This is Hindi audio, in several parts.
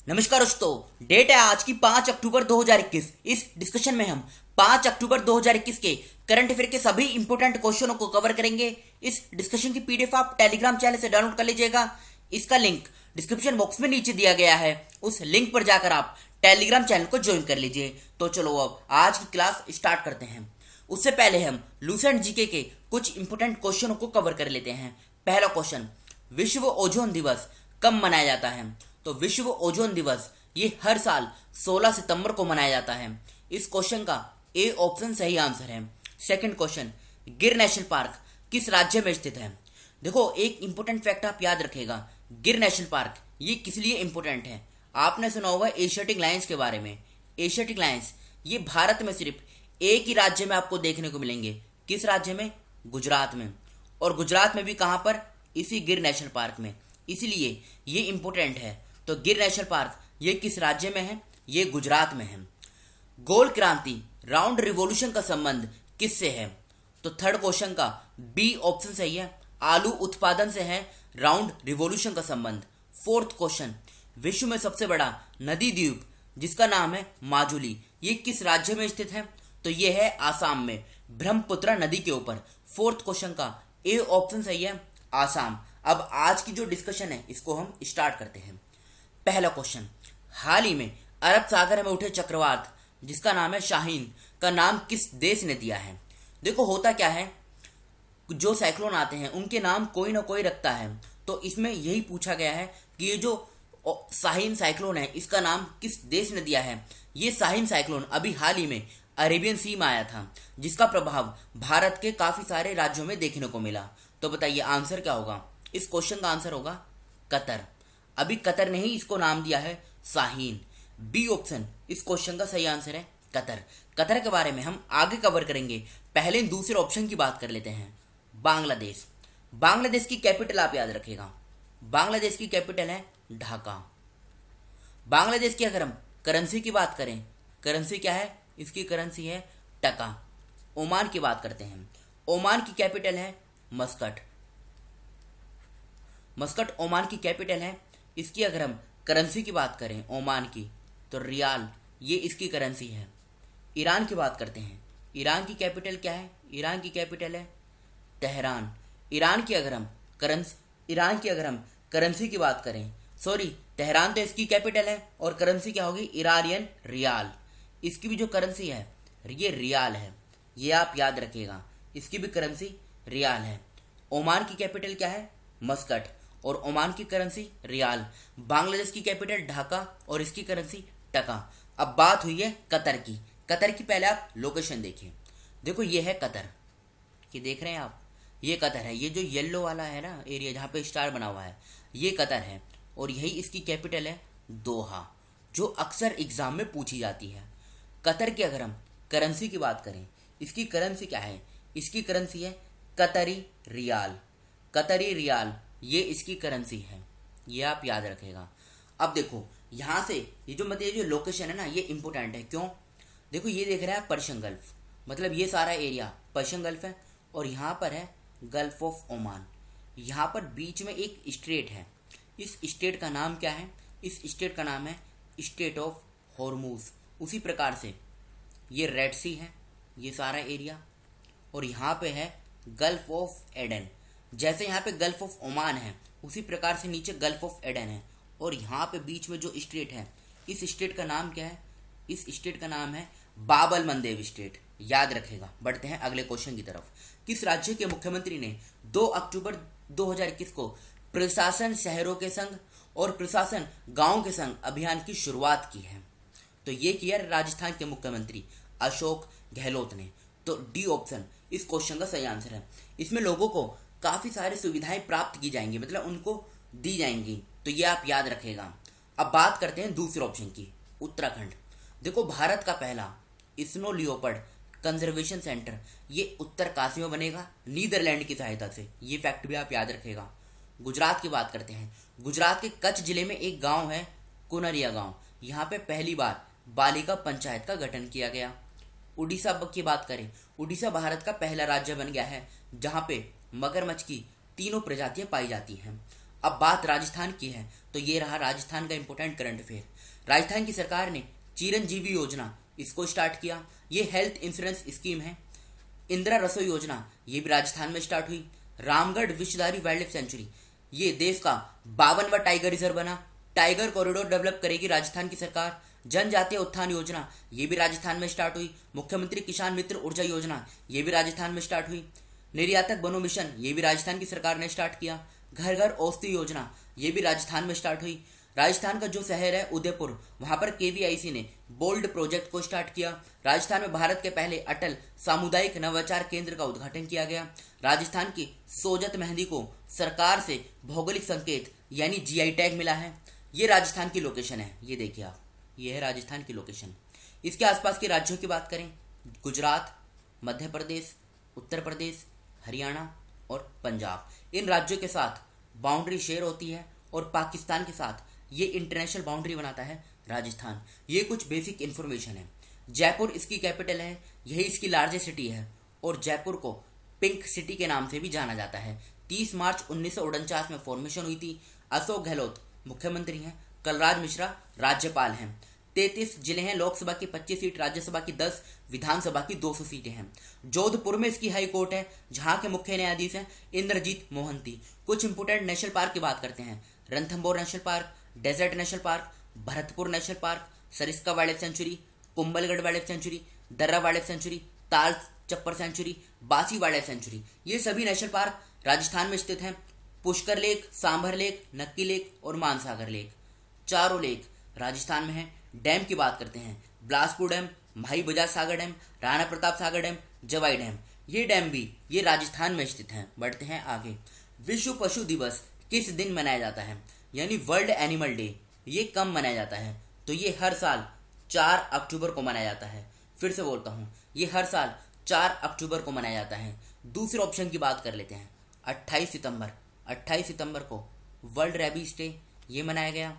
नमस्कार दोस्तों, डेट है आज की 5 अक्टूबर 2021। इस डिस्कशन में हम 5 अक्टूबर 2021 के करंट अफेयर के सभी इंपोर्टेंट क्वेश्चनों को कवर करेंगे। इस डिस्कशन की पीडीएफ आप टेलीग्राम चैनल से डाउनलोड कर लीजिएगा। इसका लिंक डिस्क्रिप्शन बॉक्स में नीचे दिया गया है, उस लिंक पर जाकर आप टेलीग्राम चैनल को ज्वाइन कर लीजिए। तो चलो अब आज की क्लास स्टार्ट करते हैं। उससे पहले हम लूसेंट जीके के कुछ इंपोर्टेंट क्वेश्चनों को कवर कर लेते हैं। पहला क्वेश्चन, विश्व ओजोन दिवस कब मनाया जाता है? तो विश्व ओजोन दिवस ये हर साल 16 सितंबर को मनाया जाता है। इस क्वेश्चन का ए ऑप्शन सही आंसर है। सेकंड क्वेश्चन, गिर नेशनल पार्क किस राज्य में स्थित है? देखो, एक इंपोर्टेंट फैक्ट आप याद रखेगा, गिर नेशनल पार्क ये किस लिए इंपोर्टेंट है? आपने सुना होगा एशियाटिक लायंस के बारे में। एशियाटिक लायंस ये भारत में सिर्फ एक ही राज्य में आपको देखने को मिलेंगे। किस राज्य में? गुजरात में। और गुजरात में भी कहां पर? इसी गिर नेशनल पार्क में। इसीलिए ये इंपोर्टेंट है। तो गिर नेशनल पार्क ये किस राज्य में है? ये गुजरात में है। गोल क्रांति राउंड रिवॉल्यूशन का संबंध किससे है? तो थर्ड क्वेश्चन का बी ऑप्शन सही है, आलू उत्पादन से है राउंड रिवॉल्यूशन का संबंध। फोर्थ क्वेश्चन, विश्व में सबसे बड़ा नदी द्वीप जिसका नाम है माजुली ये किस राज्य में स्थित है? तो ये है आसाम में, ब्रह्मपुत्र नदी के ऊपर। फोर्थ क्वेश्चन का ए ऑप्शन सही है, आसाम। अब आज की जो डिस्कशन है इसको हम स्टार्ट करते हैं। पहला क्वेश्चन, हाल ही में अरब सागर में उठे चक्रवात जिसका नाम है शाहीन का नाम किस देश ने दिया है? देखो, होता क्या है, जो साइक्लोन आते हैं उनके नाम कोई ना कोई रखता है। तो इसमें यही पूछा गया है कि ये जो शाहीन साइक्लोन है इसका नाम किस देश ने दिया है? ये शाहीन साइक्लोन अभी हाल ही में अरेबियन सी में आया था, जिसका प्रभाव भारत के काफी सारे राज्यों में देखने को मिला। तो बताइए आंसर क्या होगा? इस क्वेश्चन का आंसर होगा कतर। अभी कतर ने ही इसको नाम दिया है शाहीन। बी ऑप्शन इस क्वेश्चन का सही आंसर है, कतर। कतर के बारे में हम आगे कवर करेंगे। पहले दूसरे ऑप्शन की बात कर लेते हैं। बांग्लादेश। बांग्लादेश की कैपिटल आप याद रखेगा, बांग्लादेश की कैपिटल है ढाका। बांग्लादेश की अगर हम करेंसी की बात करें, करेंसी क्या है? इसकी करेंसी है टका। ओमान की बात करते हैं, ओमान की कैपिटल है मस्कट। मस्कट ओमान की कैपिटल है। इसकी अगर हम करेंसी की बात करें ओमान की, तो रियाल ये इसकी करेंसी है। ईरान की बात करते हैं, ईरान की कैपिटल क्या है? ईरान की कैपिटल है तेहरान। ईरान की अगर हम करेंसी की बात करें, सॉरी, तेहरान तो इसकी कैपिटल है और करेंसी क्या होगी? ईरानियन रियाल। इसकी भी जो करेंसी है ये रियाल है, ये आप याद रखिएगा, इसकी भी करेंसी रियाल है। ओमान की कैपिटल क्या है? मस्कट और ओमान की करेंसी रियाल। बांग्लादेश की कैपिटल ढाका और इसकी करेंसी टका। अब बात हुई है कतर की। कतर की पहले आप लोकेशन देखिए। देखो, ये है कतर, ये देख रहे हैं आप, ये कतर है। ये जो येलो वाला है ना एरिया जहाँ पे स्टार बना हुआ है, ये कतर है और यही इसकी कैपिटल है दोहा, जो अक्सर एग्जाम में पूछी जाती है। कतर की अगर हम करेंसी की बात करें, इसकी करेंसी क्या है? इसकी करेंसी है कतरी रियाल। कतरी रियाल ये इसकी करेंसी है, ये आप याद रखेगा। अब देखो, यहाँ से ये जो लोकेशन है ना, ये इंपोर्टेंट है। क्यों? देखो, ये देख रहे हैं पर्शियन गल्फ, मतलब ये सारा एरिया पर्शियन गल्फ है और यहाँ पर है गल्फ ऑफ ओमान। यहाँ पर बीच में एक स्ट्रेट है, इस स्टेट का नाम क्या है? इस स्टेट का नाम है स्टेट ऑफ हॉर्मूज। उसी प्रकार से ये रेड सी है, ये सारा एरिया, और यहाँ पे है गल्फ ऑफ एडन। जैसे यहाँ पे गल्फ ऑफ ओमान है, उसी प्रकार से नीचे गल्फ ऑफ एडन है, और यहाँ पे बीच में जो स्टेट है, इस स्टेट का नाम क्या है? इस स्टेट का नाम है बाबल मंदेव स्टेट, याद रखेगा। बढ़ते हैं अगले क्वेश्चन की तरफ। किस राज्य के मुख्यमंत्री ने 2 अक्टूबर 2021 को प्रशासन शहरों के संग और प्रशासन गांव के संग अभियान की शुरुआत की है? तो ये किया राजस्थान के मुख्यमंत्री अशोक गहलोत ने। तो डी ऑप्शन इस क्वेश्चन का सही आंसर है। इसमें लोगों को काफी सारी सुविधाएं प्राप्त की जाएंगी, मतलब उनको दी जाएंगी, तो ये आप याद रखेगा। अब बात करते हैं दूसरे ऑप्शन की, उत्तराखंड। देखो, भारत का पहला स्नो लियोपर्ड कंजर्वेशन सेंटर ये उत्तरकाशी में बनेगा नीदरलैंड की सहायता से, ये फैक्ट भी आप याद रखेगा। गुजरात की बात करते हैं, गुजरात के कच्छ जिले में एक गांव है कुनरिया गांव, यहाँ पे पहली बार बालिका पंचायत का गठन किया गया। उड़ीसा की बात करें, उड़ीसा भारत का पहला राज्य बन गया है जहाँ पे मगरमच्छ की तीनों प्रजातियां पाई जाती हैं। अब बात राजस्थान की है, तो ये रहा राजस्थान का इंपॉर्टेंट करंट अफेयर। राजस्थान की सरकार ने चिरंजीवी योजना इसको स्टार्ट किया। ये हेल्थ इंश्योरेंस स्कीम है। इंदिरा रसोई योजना ये भी राजस्थान में स्टार्ट हुई। Ramgarh Vishdhari wild life sanctuary ये देश का 52वां टाइगर रिजर्व बना। टाइगर कॉरिडोर डेवलप करेगी राजस्थान की सरकार। जनजातीय उत्थान योजना ये भी राजस्थान में स्टार्ट हुई। मुख्यमंत्री किसान मित्र ऊर्जा योजना ये भी राजस्थान में स्टार्ट हुई। निर्यातक बनो मिशन ये भी राजस्थान की सरकार ने स्टार्ट किया। घर घर औषधि योजना ये भी राजस्थान में स्टार्ट हुई। राजस्थान का जो शहर है उदयपुर, वहां पर केवीआईसी ने बोल्ड प्रोजेक्ट को स्टार्ट किया। राजस्थान में भारत के पहले अटल सामुदायिक नवाचार केंद्र का उद्घाटन किया गया। राजस्थान की सोजत मेहंदी को सरकार से भौगोलिक संकेत यानी जीआई टैग मिला है। ये राजस्थान की लोकेशन है, ये देखिए आप, ये है राजस्थान की लोकेशन। इसके आसपास के राज्यों की बात करें, गुजरात, मध्य प्रदेश, उत्तर प्रदेश, हरियाणा और पंजाब, इन राज्यों के साथ बाउंड्री शेयर होती है और पाकिस्तान के साथ ये इंटरनेशनल बाउंड्री बनाता है राजस्थान। ये कुछ बेसिक इन्फॉर्मेशन है। जयपुर इसकी कैपिटल है, यही इसकी लार्जेस्ट सिटी है और जयपुर को पिंक सिटी के नाम से भी जाना जाता है। 30 मार्च 1949 में फॉर्मेशन हुई थी। अशोक गहलोत मुख्यमंत्री हैं, कलराज मिश्रा राज्यपाल हैं। 33 जिले हैं, लोकसभा की 25 सीट, राज्यसभा की 10, विधानसभा की 200 सीटें हैं। जोधपुर में इसकी हाई कोर्ट है, जहां के मुख्य न्यायाधीश हैं इंद्रजीत मोहंती। कुछ इंपोर्टेंट नेशनल पार्क की बात करते हैं। Ranthambore national park, desert national park, Bharatpur national park, Sariska wild life sanctuary, Kumbhalgarh wild life sanctuary, Darrah wild life sanctuary, Tal Chhapar sanctuary, Bassi wild life sanctuary, ये सभी नेशनल पार्क राजस्थान में स्थित हैं। Pushkar lake, Sambhar lake, Nakki lake और मानसागर लेक, चारों लेक राजस्थान में हैं। डैम की बात करते हैं, बिलासपुर डैम, भाई बजाज सागर डैम, राणा प्रताप सागर डैम, जवाई डैम, ये डैम भी ये राजस्थान में स्थित हैं। बढ़ते हैं आगे। विश्व पशु दिवस किस दिन मनाया जाता है, यानी वर्ल्ड एनिमल डे, ये कब मनाया जाता है? तो ये हर साल 4 अक्टूबर को मनाया जाता है। फिर से बोलता हूँ, ये हर साल 4 अक्टूबर को मनाया जाता है। दूसरे ऑप्शन की बात कर लेते हैं। 28 सितंबर, 28 सितंबर को वर्ल्ड रेबीज डे ये मनाया गया।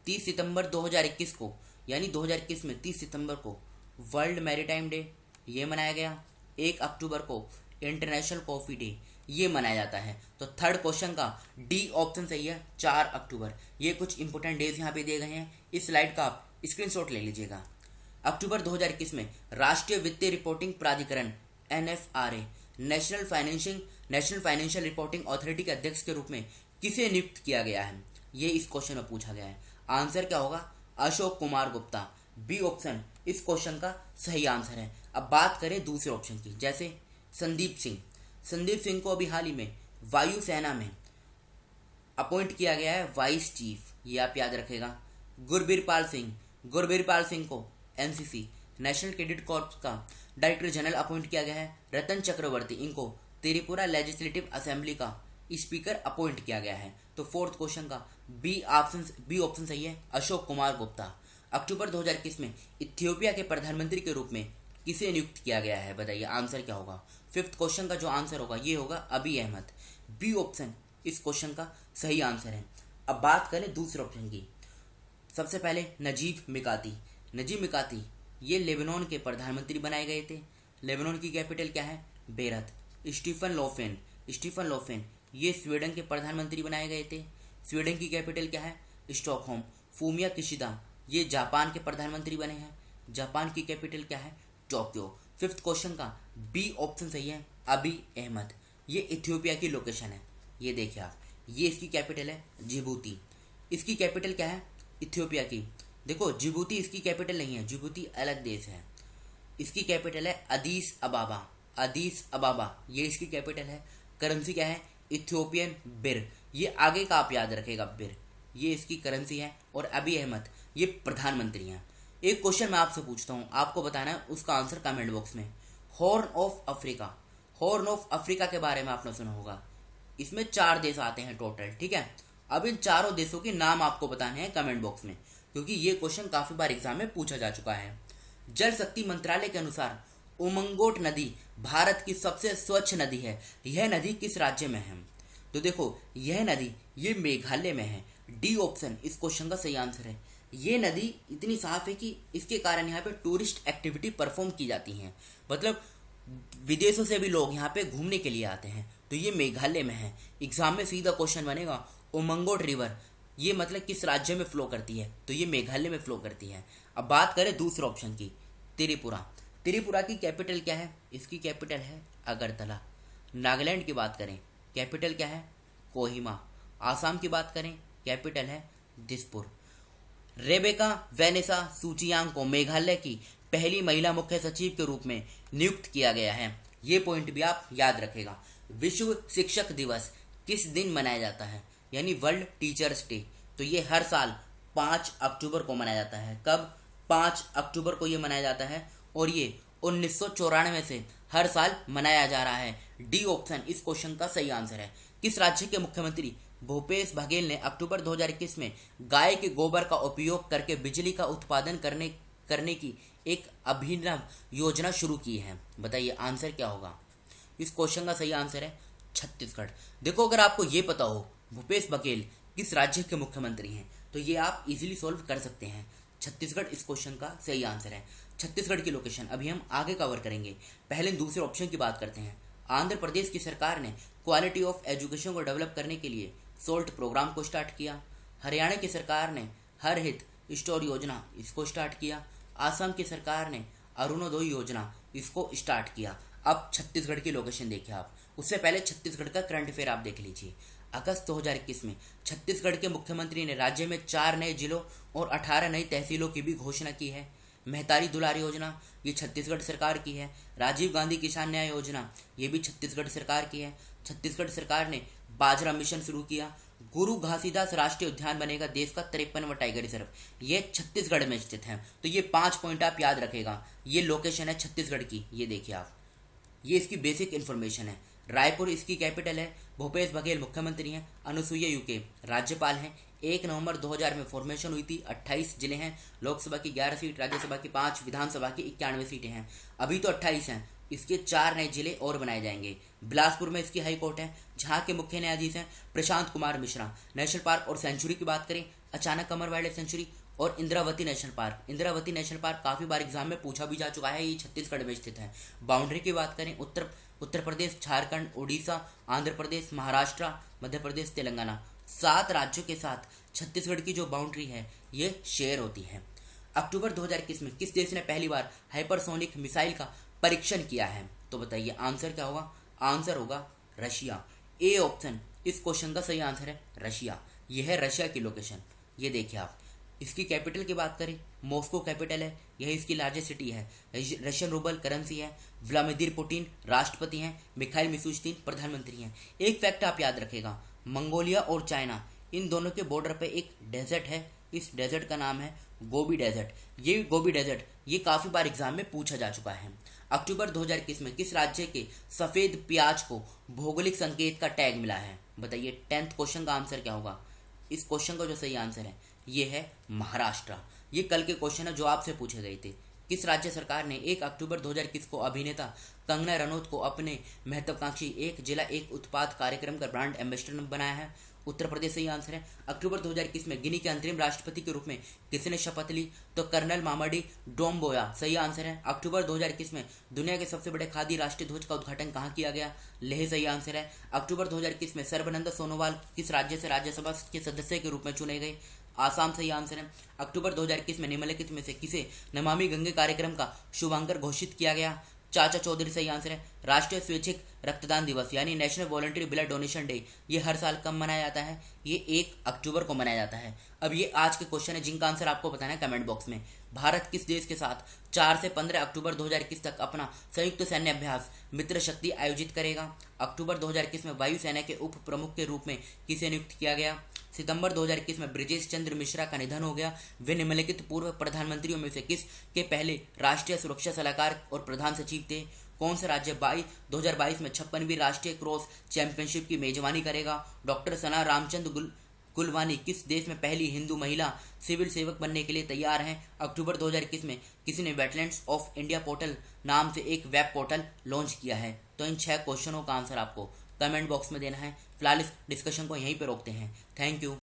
30 सितंबर 2021 को, यानी 2021 में 30 सितंबर को वर्ल्ड मैरीटाइम डे ये मनाया गया। 1 अक्टूबर को इंटरनेशनल कॉफ़ी डे ये मनाया जाता है। तो थर्ड क्वेश्चन का डी ऑप्शन सही है, 4 अक्टूबर। ये कुछ इंपोर्टेंट डेज यहाँ पे दिए गए हैं, इस स्लाइड का आप स्क्रीनशॉट ले लीजिएगा। अक्टूबर 2021 में राष्ट्रीय वित्तीय रिपोर्टिंग प्राधिकरण NFRA national financial reporting authority के अध्यक्ष के रूप में किसे नियुक्त किया गया है? ये इस क्वेश्चन में पूछा गया है। आंसर क्या होगा? अशोक कुमार गुप्ता। बी ऑप्शन इस क्वेश्चन का सही आंसर है। अब बात करें दूसरे ऑप्शन की, जैसे संदीप सिंह को अभी हाल ही में वायुसेना में अपॉइंट किया गया है वाइस चीफ, ये आप याद रखेगा। गुरबीरपाल सिंह को NCC नेशनल कैडेट कॉर्प्स का डायरेक्टर जनरल अपॉइंट किया गया है। रतन चक्रवर्ती इनको त्रिपुरा लेजिस्लेटिव असेंबली का स्पीकर अपॉइंट किया गया है। तो फोर्थ क्वेश्चन का बी ऑप्शन सही है, अशोक कुमार गुप्ता। अक्टूबर 2021 में इथियोपिया के प्रधानमंत्री के रूप में किसे नियुक्त किया गया है? बताइए आंसर क्या होगा? फिफ्थ क्वेश्चन का जो आंसर होगा ये होगा अबी अहमद। बी ऑप्शन इस क्वेश्चन का सही आंसर है। अब बात करें दूसरे ऑप्शन की। सबसे पहले नजीब मिकाती ये लेबनान के प्रधानमंत्री बनाए गए थे। लेबनान की कैपिटल क्या है? बेरत। स्टीफन लोफेन ये स्वीडन के प्रधानमंत्री बनाए गए थे। स्वीडन की कैपिटल क्या है? स्टॉकहोम। फूमिया किशिदा ये जापान के प्रधानमंत्री बने हैं। जापान की कैपिटल क्या है? टोक्यो। फिफ्थ क्वेश्चन का बी ऑप्शन सही है, अबी अहमद। ये इथियोपिया की लोकेशन है, ये देखिए आप, ये इसकी कैपिटल है जिबूती। इसकी कैपिटल क्या है? इथियोपिया की। देखो जिबूती इसकी कैपिटल नहीं है, जिबूती अलग देश है। इसकी कैपिटल है अदीस अबाबा, ये इसकी कैपिटल है। करेंसी क्या है? इथियोपियन बिर, ये आगे का आप याद रखेगा, बिर ये इसकी करेंसी है। और अबी अहमद ये प्रधानमंत्री हैं। एक क्वेश्चन मैं आपसे पूछता हूँ, आपको बताना है उसका आंसर कमेंट बॉक्स में। हॉर्न ऑफ अफ्रीका के बारे में आपने सुना होगा। इसमें 4 देश आते हैं टोटल, ठीक है। अब इन चारों देशों के नाम आपको बताने हैं कमेंट बॉक्स में, क्योंकि ये क्वेश्चन काफी बार एग्जाम में पूछा जा चुका है। जल शक्ति मंत्रालय के अनुसार उमंगोट नदी भारत की सबसे स्वच्छ नदी है। यह नदी किस राज्य में है? तो देखो यह नदी ये मेघालय में है। डी ऑप्शन इस क्वेश्चन का सही आंसर है। ये नदी इतनी साफ है कि इसके कारण यहाँ पे टूरिस्ट एक्टिविटी परफॉर्म की जाती हैं, मतलब विदेशों से भी लोग यहाँ पे घूमने के लिए आते हैं। तो ये मेघालय में है। एग्जाम में सीधा क्वेश्चन बनेगा उमंगोट रिवर ये मतलब किस राज्य में फ्लो करती है, तो ये मेघालय में फ्लो करती है। अब बात करें दूसरे ऑप्शन की, त्रिपुरा। त्रिपुरा की कैपिटल क्या है, इसकी कैपिटल है अगरतला। नागालैंड की बात करें, कैपिटल क्या है, कोहिमा। आसाम की बात करें, कैपिटल है दिसपुर। रेबेका वेनेसा सूचियांग को मेघालय की पहली महिला मुख्य सचिव के रूप में नियुक्त किया गया है। ये पॉइंट भी आप याद रखेगा। विश्व शिक्षक दिवस किस दिन मनाया जाता है, यानी वर्ल्ड टीचर्स डे, तो ये हर साल 5 अक्टूबर को मनाया जाता है। कब, 5 अक्टूबर को ये मनाया जाता है और ये 1994 से हर साल मनाया जा रहा है। डी ऑप्शन इस क्वेश्चन का सही आंसर है। किस राज्य के मुख्यमंत्री भूपेश बघेल ने अक्टूबर 2021 में गाय के गोबर का उपयोग करके बिजली का उत्पादन करने की एक अभिनव योजना शुरू की है? बताइए आंसर क्या होगा। इस क्वेश्चन का सही आंसर है छत्तीसगढ़। देखो, अगर आपको ये पता हो भूपेश बघेल किस राज्य के मुख्यमंत्री हैं, तो ये आप इजीली सॉल्व कर सकते हैं। छत्तीसगढ़ इस क्वेश्चन का सही आंसर है। छत्तीसगढ़ की लोकेशन अभी हम आगे कवर करेंगे। पहले दूसरे ऑप्शन की बात करते हैं। आंध्र प्रदेश की सरकार ने क्वालिटी ऑफ एजुकेशन को डेवलप करने के लिए सोल्ट प्रोग्राम को स्टार्ट किया। हरियाणा की सरकार ने हर हित स्टोर योजना इसको स्टार्ट किया। आसाम की सरकार ने अरुणोदय योजना इसको स्टार्ट किया। अब छत्तीसगढ़ की लोकेशन देखिए आप। उससे पहले छत्तीसगढ़ का करंट अफेयर आप देख लीजिए। अगस्त 2021 में छत्तीसगढ़ के मुख्यमंत्री ने राज्य में 4 नए जिलों और 18 नई तहसीलों की भी घोषणा की है। मेहतारी दुलार योजना ये छत्तीसगढ़ सरकार की है। राजीव गांधी किसान न्याय योजना ये भी छत्तीसगढ़ सरकार की है। छत्तीसगढ़ सरकार ने बाजरा मिशन शुरू किया। गुरु घासीदास राष्ट्रीय उद्यान बनेगा देश का 53वां टाइगर रिजर्व, ये छत्तीसगढ़ में स्थित है। तो ये 5 पॉइंट आप याद रखेगा। ये लोकेशन है छत्तीसगढ़ की, ये देखिए आप, ये इसकी बेसिक इन्फॉर्मेशन है। रायपुर इसकी कैपिटल है। भूपेश बघेल मुख्यमंत्री हैं। अनुसुईया यूके राज्यपाल हैं। 1 नवंबर 2000 में फॉर्मेशन हुई थी। 28 जिले हैं। लोकसभा की 11 सीट, राज्यसभा की 5, विधानसभा की 91 सीटें हैं। अभी तो 28 हैं, इसके 4 नए जिले और बनाए जाएंगे। बिलासपुर में इसकी हाई कोर्ट है, जहाँ के मुख्य न्यायाधीश हैं प्रशांत कुमार मिश्रा। नेशनल पार्क और सेंचुरी की बात करें, अचानक कमर वाइल्ड सेंचुरी और Indravati national park. Indravati national park काफ़ी बार एग्जाम में पूछा भी जा चुका है, ये छत्तीसगढ़ में स्थित है। बाउंड्री की बात करें, उत्तर प्रदेश, झारखंड, उड़ीसा, आंध्र प्रदेश, महाराष्ट्र, मध्य प्रदेश, तेलंगाना, 7 राज्यों के साथ छत्तीसगढ़ की जो बाउंड्री है ये शेयर होती है। अक्टूबर 2021 में किस देश ने पहली बार हाइपरसोनिक मिसाइल का परीक्षण किया है? तो बताइए आंसर क्या होगा। आंसर होगा रशिया। ए ऑप्शन इस क्वेश्चन का सही आंसर है रशिया। यह है रशिया की लोकेशन, ये देखिए आप। इसकी कैपिटल की बात करें, मॉस्को कैपिटल है, यही इसकी लार्जेस्ट सिटी है। रशियन रूबल करेंसी है। व्लादिमीर पुतिन राष्ट्रपति हैं। मिखाइल मिशुस्तिन प्रधानमंत्री हैं। एक फैक्ट आप याद रखेगा, मंगोलिया और चाइना इन दोनों के बॉर्डर पे एक डेजर्ट है। इस डेजर्ट का नाम है गोबी डेजर्ट। ये गोबी डेजर्ट ये काफ़ी बार एग्जाम में पूछा जा चुका है। अक्टूबर 2021 में किस राज्य के सफ़ेद प्याज को भौगोलिक संकेत का टैग मिला है? बताइए 10th क्वेश्चन का आंसर क्या होगा। इस क्वेश्चन का जो सही आंसर है ये है महाराष्ट्र। ये कल के क्वेश्चन है जो आपसे पूछे गए थे। किस राज्य सरकार ने 1 अक्टूबर 2021 को अभिनेता कंगना रनौत को अपने महत्वाकांक्षी एक जिला एक उत्पाद कार्यक्रम का ब्रांड एम्बेसडर बनाया है? उत्तर प्रदेश सही आंसर है। अक्टूबर 2021 में गिनी के अंतरिम राष्ट्रपति के रूप में किसने शपथ ली? तो कर्नल मामाडी डोम्बोया सही आंसर है। अक्टूबर 2021 में दुनिया के सबसे बड़े खादी राष्ट्रीय ध्वज का उद्घाटन कहाँ किया गया? लेह सही आंसर है। अक्टूबर 2021 में सर्बानंद सोनोवाल किस राज्य से राज्यसभा के सदस्य के रूप में चुने गए? आसाम सही आंसर है। अक्टूबर 2021 में निम्नलिखित में से किसे नमामि गंगे कार्यक्रम का शुभांकर घोषित किया गया? चाचा चौधरी सही आंसर है। राष्ट्रीय स्वैच्छिक रक्तदान दिवस यानी national voluntary blood donation day ये हर साल कब मनाया जाता है? ये 1 अक्टूबर को मनाया जाता है। अब ये आज के क्वेश्चन है जिनका आंसर आपको बताना है कमेंट बॉक्स में। भारत किस देश के साथ 4 से 15 अक्टूबर 2021 तक अपना संयुक्त सैन्य अभ्यास मित्र शक्ति आयोजित करेगा? अक्टूबर 2021 में वायुसेना के उप प्रमुख के रूप में किसे नियुक्त किया गया? सितंबर 2021 में ब्रिजेश चंद्र मिश्रा का निधन हो गया। वे निम्नलिखित पूर्व प्रधानमंत्रियों में से किस के पहले राष्ट्रीय सुरक्षा सलाहकार और प्रधान सचिव थे? कौन सा राज्य 2022 में 56वीं राष्ट्रीय क्रॉस चैंपियनशिप की मेजबानी करेगा? डॉक्टर सना रामचंद्र गुलवानी किस देश में पहली हिंदू महिला सिविल सेवक बनने के लिए तैयार हैं? अक्टूबर 2021 में किसी ने वेटलैंड्स ऑफ इंडिया पोर्टल नाम से एक वेब पोर्टल लॉन्च किया है? तो इन 6 क्वेश्चनों का आंसर आपको कमेंट बॉक्स में देना है। फिलहाल इस डिस्कशन को यहीं पर रोकते हैं। Thank you.